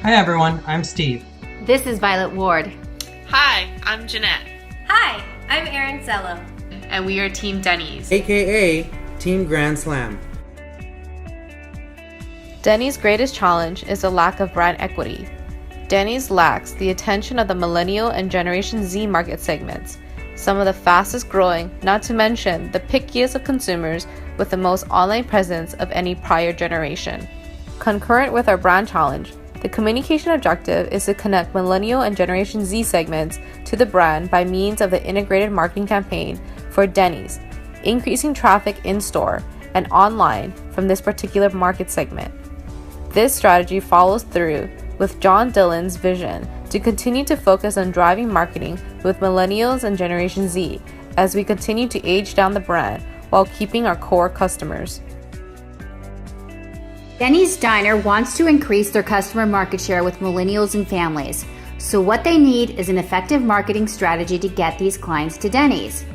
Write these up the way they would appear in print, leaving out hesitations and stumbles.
Hi everyone, I'm Steve. This is Violet Ward. Hi, I'm Jeanette. Hi, I'm Erin Zello. And we are Team Denny's. AKA Team Grand Slam. Denny's greatest challenge is the lack of brand equity. Denny's lacks the attention of the Millennial and Generation Z market segments, some of the fastest growing, not to mention the pickiest of consumers with the most online presence of any prior generation. Concurrent with our brand challenge, the communication objective is to connect Millennial and Generation Z segments to the brand by means of the integrated marketing campaign for Denny's, increasing traffic in-store and online from this particular market segment. This strategy follows through with John Dillon's vision to continue to focus on driving marketing with Millennials and Generation Z as we continue to age down the brand while keeping our core customers. Denny's Diner wants to increase their customer market share with millennials and families. So what they need is an effective marketing strategy to get these clients to Denny's.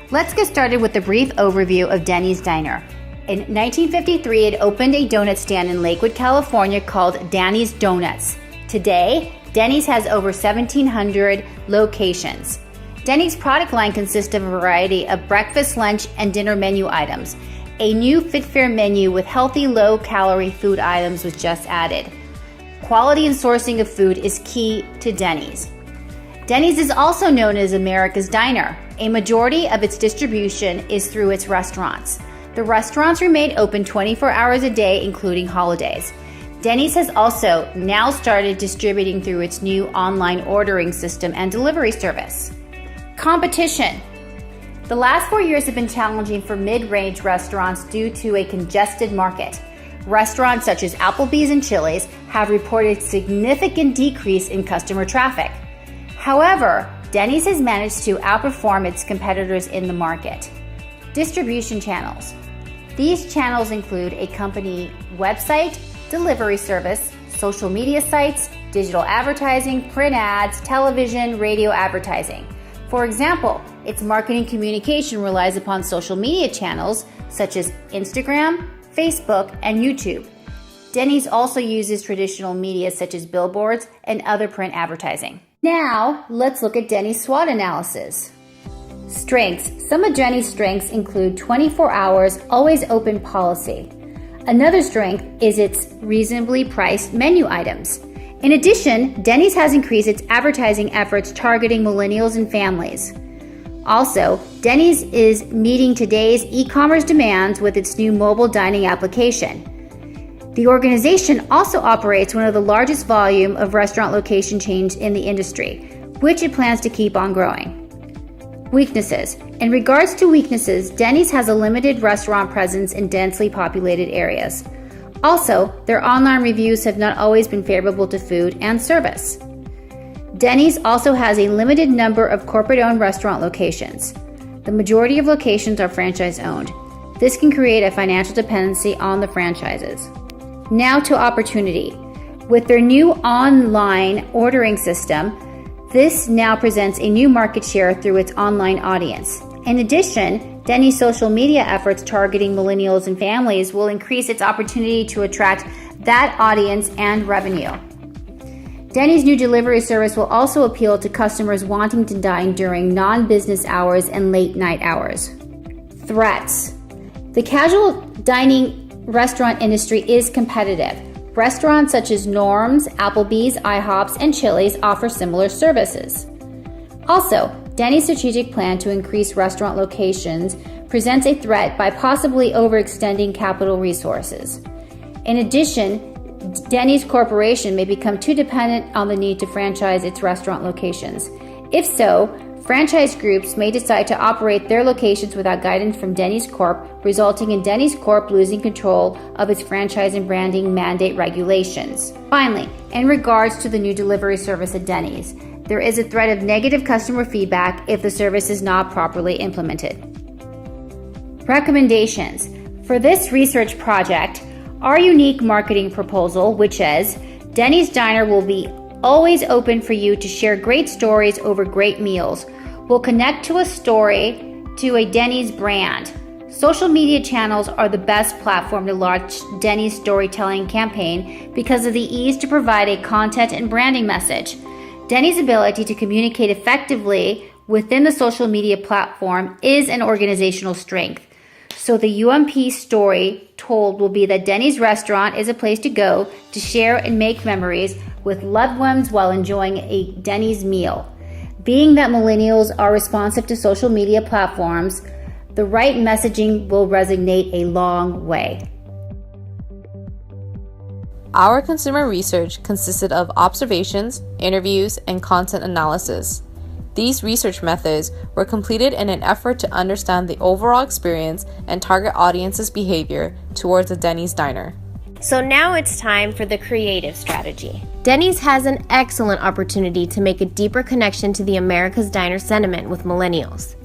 Let's get started with a brief overview of Denny's Diner. In 1953, it opened a donut stand in Lakewood, California called Danny's Donuts. Today, Denny's has over 1,700 locations. Denny's product line consists of a variety of breakfast, lunch, and dinner menu items. A new fit-fair menu with healthy, low-calorie food items was just added. Quality and sourcing of food is key to Denny's. Denny's is also known as America's Diner. A majority of its distribution is through its restaurants. The restaurants remain open 24 hours a day, including holidays. Denny's has also now started distributing through its new online ordering system and delivery service. Competition. The last 4 years have been challenging for mid-range restaurants due to a congested market. Restaurants such as Applebee's and Chili's have reported significant decrease in customer traffic. However, Denny's has managed to outperform its competitors in the market. Distribution channels. These channels include a company website, delivery service, social media sites, digital advertising, print ads, television, radio advertising. For example, its marketing communication relies upon social media channels such as Instagram, Facebook, and YouTube. Denny's also uses traditional media such as billboards and other print advertising. Now, let's look at Denny's SWOT analysis. Strengths. Some of Denny's strengths include 24 hours, always open policy. Another strength is its reasonably priced menu items. In addition, Denny's has increased its advertising efforts targeting millennials and families. Also, Denny's is meeting today's e-commerce demands with its new mobile dining application. The organization also operates one of the largest volume of restaurant location chains in the industry, which it plans to keep on growing. Weaknesses. In regards to weaknesses, Denny's has a limited restaurant presence in densely populated areas. Also, their online reviews have not always been favorable to food and service. Denny's also has a limited number of corporate-owned restaurant locations. The majority of locations are franchise-owned. This can create a financial dependency on the franchises. Now to opportunity. With their new online ordering system, this now presents a new market share through its online audience. In addition, Denny's social media efforts targeting millennials and families will increase its opportunity to attract that audience and revenue. Denny's new delivery service will also appeal to customers wanting to dine during non-business hours and late night hours. Threats. The casual dining restaurant industry is competitive. Restaurants such as Norm's, Applebee's, IHOP's, and Chili's offer similar services. Also, Denny's strategic plan to increase restaurant locations presents a threat by possibly overextending capital resources. In addition, Denny's Corporation may become too dependent on the need to franchise its restaurant locations. If so, franchise groups may decide to operate their locations without guidance from Denny's Corp., resulting in Denny's Corp. Losing control of its franchise and branding mandate regulations. Finally, in regards to the new delivery service at Denny's, there is a threat of negative customer feedback if the service is not properly implemented. Recommendations. For this research project, our unique marketing proposal, which is Denny's Diner will be always open for you to share great stories over great meals, will connect to a story to a Denny's brand. Social media channels are the best platform to launch Denny's storytelling campaign because of the ease to provide a content and branding message. Denny's ability to communicate effectively within the social media platform is an organizational strength. So the UMP story told will be that Denny's restaurant is a place to go to share and make memories with loved ones while enjoying a Denny's meal. Being that millennials are responsive to social media platforms, the right messaging will resonate a long way. Our consumer research consisted of observations, interviews, and content analysis. These research methods were completed in an effort to understand the overall experience and target audience's behavior towards a Denny's diner. So now it's time for the creative strategy. Denny's has an excellent opportunity to make a deeper connection to the America's Diner sentiment with millennials.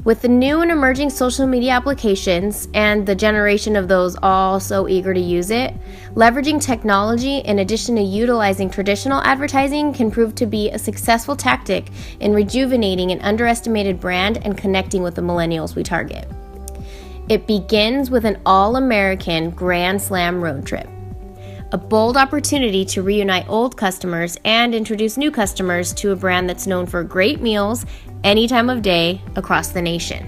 With the new and emerging social media applications and the generation of those all so eager to use it, leveraging technology in addition to utilizing traditional advertising can prove to be a successful tactic in rejuvenating an underestimated brand and connecting with the millennials we target. It begins with an all-American Grand Slam road trip, a bold opportunity to reunite old customers and introduce new customers to a brand that's known for great meals any time of day across the nation.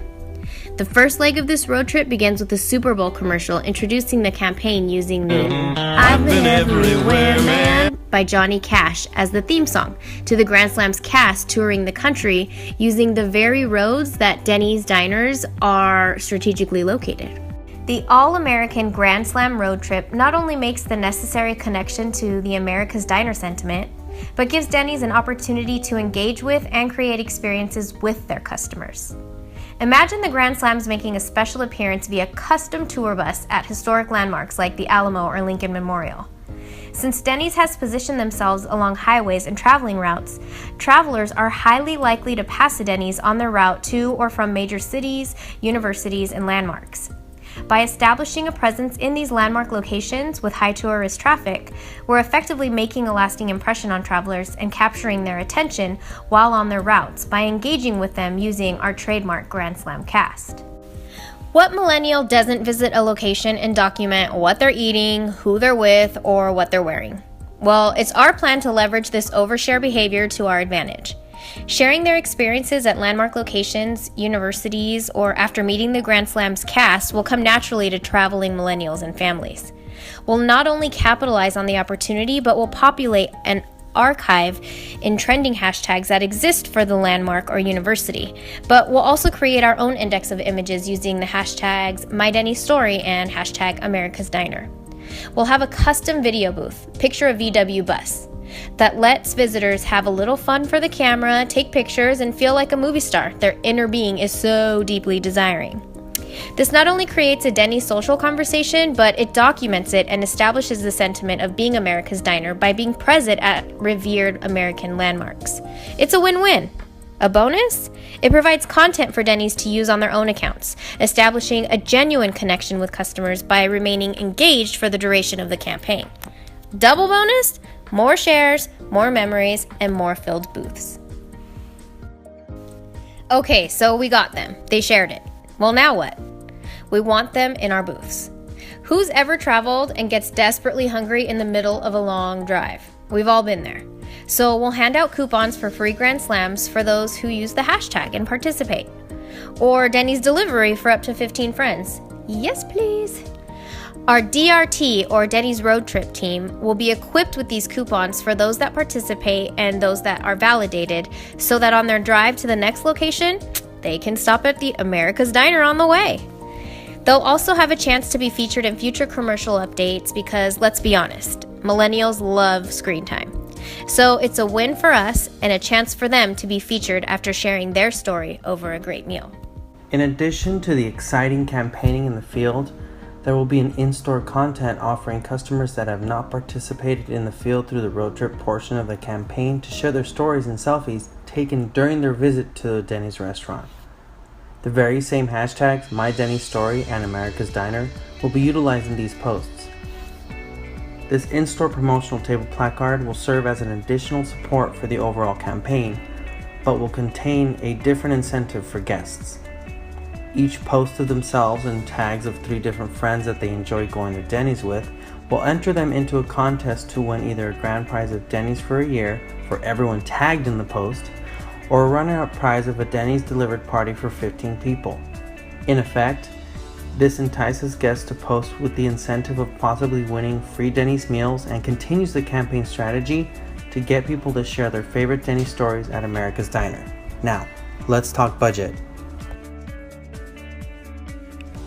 The first leg of this road trip begins with a Super Bowl commercial introducing the campaign using the I've Been Everywhere Man by Johnny Cash as the theme song to the Grand Slam's cast touring the country using the very roads that Denny's diners are strategically located. The All-American Grand Slam road trip not only makes the necessary connection to the America's Diner sentiment, but gives Denny's an opportunity to engage with and create experiences with their customers. Imagine the Grand Slams making a special appearance via custom tour bus at historic landmarks like the Alamo or Lincoln Memorial. Since Denny's has positioned themselves along highways and traveling routes, travelers are highly likely to pass a Denny's on their route to or from major cities, universities, and landmarks. By establishing a presence in these landmark locations with high tourist traffic, we're effectively making a lasting impression on travelers and capturing their attention while on their routes by engaging with them using our trademark Grand Slam cast. What millennial doesn't visit a location and document what they're eating, who they're with, or what they're wearing? Well, it's our plan to leverage this overshare behavior to our advantage. Sharing their experiences at landmark locations, universities, or after meeting the Grand Slam's cast will come naturally to traveling millennials and families. We'll not only capitalize on the opportunity, but will populate an archive in trending hashtags that exist for the landmark or university. But we'll also create our own index of images using the hashtags MyDennyStory and hashtag America's Diner. We'll have a custom video booth, picture a VW bus, that lets visitors have a little fun for the camera, take pictures, and feel like a movie star their inner being is so deeply desiring. This not only creates a Denny's social conversation, but it documents it and establishes the sentiment of being America's Diner by being present at revered American landmarks. It's a win-win. A bonus? It provides content for Denny's to use on their own accounts, establishing a genuine connection with customers by remaining engaged for the duration of the campaign. Double bonus? More shares, more memories, and more filled booths. Okay, so we got them. They shared it. Well, now what? We want them in our booths. Who's ever traveled and gets desperately hungry in the middle of a long drive? We've all been there. So we'll hand out coupons for free Grand Slams for those who use the hashtag and participate. Or Denny's delivery for up to 15 friends. Yes, please. Our DRT, or Denny's Road Trip team, will be equipped with these coupons for those that participate and those that are validated, so that on their drive to the next location, they can stop at the America's Diner on the way. They'll also have a chance to be featured in future commercial updates because, let's be honest, millennials love screen time. So it's a win for us and a chance for them to be featured after sharing their story over a great meal. In addition to the exciting campaigning in the field, there will be an in-store content offering customers that have not participated in the field through the road trip portion of the campaign to share their stories and selfies taken during their visit to the Denny's restaurant. The very same hashtags, MyDennyStory and America's Diner, will be utilized in these posts. This in-store promotional table placard will serve as an additional support for the overall campaign, but will contain a different incentive for guests. each post of themselves and tags of 3 different friends that they enjoy going to Denny's with will enter them into a contest to win either a grand prize of Denny's for a year for everyone tagged in the post, or a runner-up prize of a Denny's delivered party for 15 people. In effect, this entices guests to post with the incentive of possibly winning free Denny's meals and continues the campaign strategy to get people to share their favorite Denny's stories at America's Diner. Now, let's talk budget.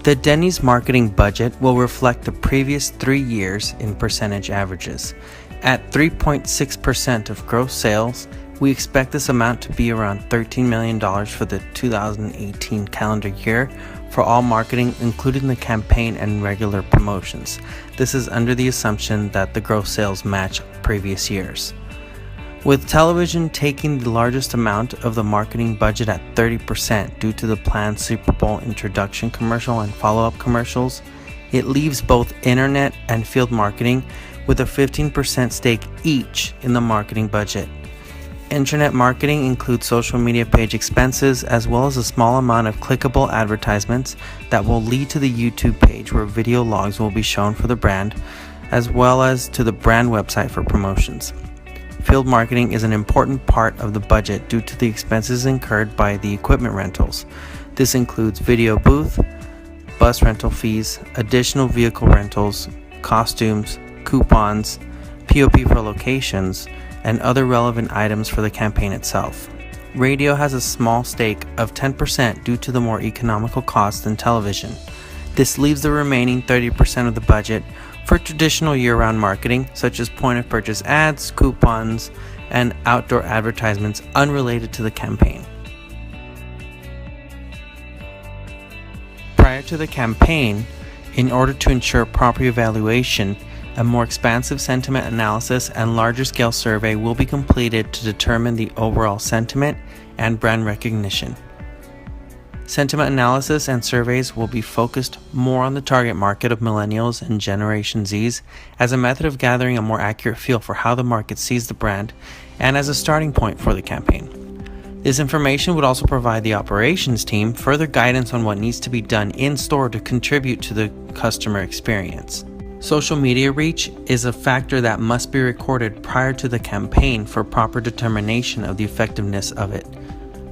The Denny's marketing budget will reflect the previous 3 years in percentage averages. At 3.6% of gross sales, we expect this amount to be around $13 million for the 2018 calendar year for all marketing, including the campaign and regular promotions. This is under the assumption that the gross sales match previous years. With television taking the largest amount of the marketing budget at 30% due to the planned Super Bowl introduction commercial and follow-up commercials, it leaves both internet and field marketing with a 15% stake each in the marketing budget. Internet marketing includes social media page expenses as well as a small amount of clickable advertisements that will lead to the YouTube page where video logs will be shown for the brand, as well as to the brand website for promotions. Field marketing is an important part of the budget due to the expenses incurred by the equipment rentals. This includes video booth, bus rental fees, additional vehicle rentals, costumes, coupons, POP for locations, and other relevant items for the campaign itself. Radio has a small stake of 10% due to the more economical cost than television. This leaves the remaining 30% of the budget for traditional year-round marketing, such as point-of-purchase ads, coupons, and outdoor advertisements unrelated to the campaign. Prior to the campaign, in order to ensure proper evaluation, a more expansive sentiment analysis and larger-scale survey will be completed to determine the overall sentiment and brand recognition. Sentiment analysis and surveys will be focused more on the target market of millennials and Generation Zs as a method of gathering a more accurate feel for how the market sees the brand and as a starting point for the campaign. This information would also provide the operations team further guidance on what needs to be done in store to contribute to the customer experience. Social media reach is a factor that must be recorded prior to the campaign for proper determination of the effectiveness of it.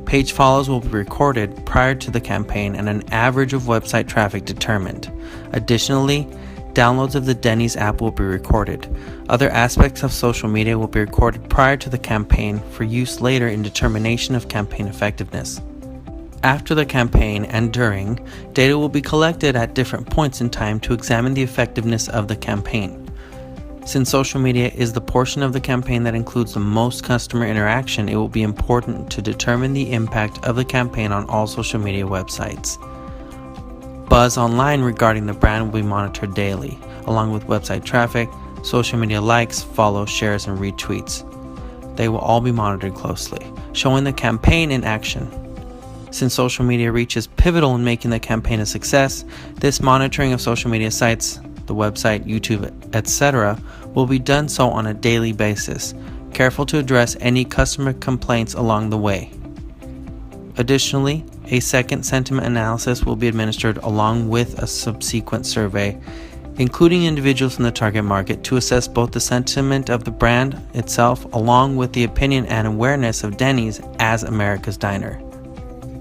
Page follows will be recorded prior to the campaign and an average of website traffic determined. Additionally, downloads of the Denny's app will be recorded. Other aspects of social media will be recorded prior to the campaign for use later in determination of campaign effectiveness. After the campaign and during, data will be collected at different points in time to examine the effectiveness of the campaign. Since social media is the portion of the campaign that includes the most customer interaction, it will be important to determine the impact of the campaign on all social media websites. Buzz online regarding the brand will be monitored daily, along with website traffic, social media likes, follows, shares, and retweets. They will all be monitored closely, showing the campaign in action. Since social media reach is pivotal in making the campaign a success, this monitoring of social media sites, the website, YouTube, etc., will be done so on a daily basis, careful to address any customer complaints along the way. Additionally, a second sentiment analysis will be administered along with a subsequent survey, including individuals in the target market, to assess both the sentiment of the brand itself along with the opinion and awareness of Denny's as America's Diner.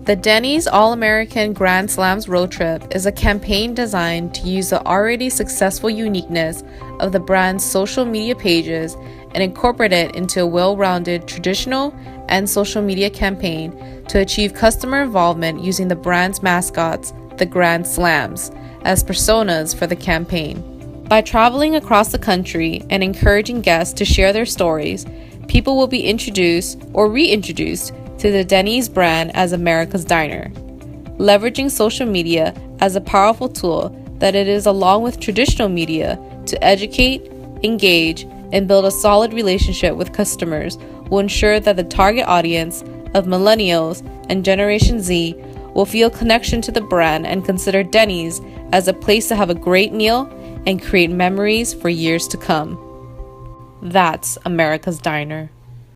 The Denny's All-American Grand Slams Road Trip is a campaign designed to use the already successful uniqueness of the brand's social media pages and incorporate it into a well-rounded traditional and social media campaign to achieve customer involvement using the brand's mascots, the Grand Slams, as personas for the campaign. By traveling across the country and encouraging guests to share their stories, people will be introduced or reintroduced to the Denny's brand as America's Diner, leveraging social media as a powerful tool that it is along with traditional media to educate, engage, and build a solid relationship with customers will ensure that the target audience of millennials and Generation Z will feel connection to the brand and consider Denny's as a place to have a great meal and create memories for years to come. That's America's Diner.